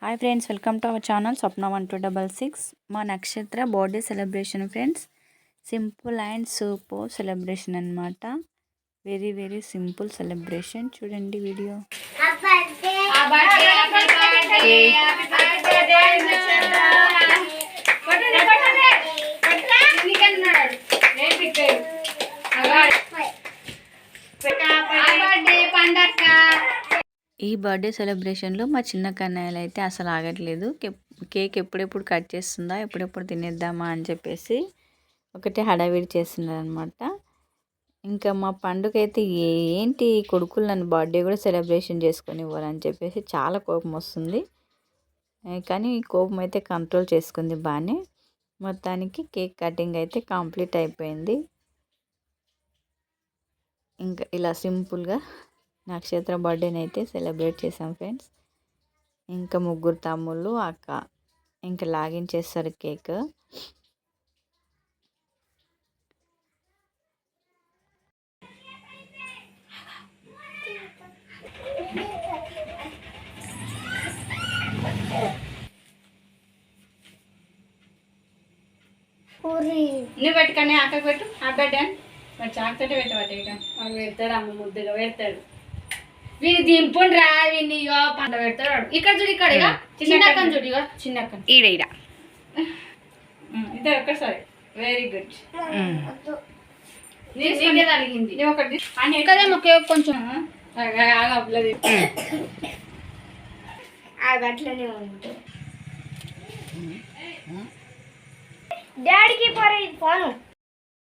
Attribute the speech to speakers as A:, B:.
A: Hi friends, welcome to our channel Swapna1266. మా Nakshatra birthday celebration friends. Simple and super celebration అన్నమాట. Very very simple celebration. చూడండి video. ఈ birthday సెలబ్రేషన్లో మా చిన్న కన్నయ్యలు అయితే అసలు ఆగట్లేదు. కేక్ ఎప్పుడెప్పుడు కట్ చేస్తుందా, ఎప్పుడెప్పుడు తినేద్దామా అని చెప్పేసి ఒకటే హడావిడి చేస్తున్నారు అనమాట. ఇంకా మా పండుగ అయితే ఏంటి కొడుకులు నన్ను బర్త్డే కూడా సెలబ్రేషన్ చేసుకొని ఇవ్వాలని చెప్పేసి చాలా కోపం వస్తుంది. కానీ కోపం అయితే కంట్రోల్ చేసుకుంది బాగానే. మొత్తానికి కేక్ కటింగ్ అయితే కంప్లీట్ అయిపోయింది. ఇంకా ఇలా సింపుల్గా నక్షత్ర బర్త్డేని అయితే సెలబ్రేట్ చేసాం ఫ్రెండ్స్. ఇంకా ముగ్గురు తమ్ముళ్ళు అక్క ఇంకా లాగించేస్తారు కేక్.
B: నువ్వు పెట్టుకొని అక్కకు పెట్టు. ఆ పెట్టాను మరి చాకుతోటే పెట్టబట్టే ఇక వాడు పెడతాడు. అమ్మ ముద్దుగా పెడతాడు. వీని దింపుండి రా, వీని పంట పెడతాడు వాడు. ఇక్కడ చూడు, ఇక్కడ ఇక చిన్నక్కని చూడు, ఇక చిన్నక్కని
A: ఈడ ఈడ
B: ఇద్దరు ఒక్కసారి. Very good. నీకే తగిలింది. నేను ఒకటి కదేమో కేక్ కొంచెం అట్లనే ఉంటుంది. డాడీకి పరే ఫోను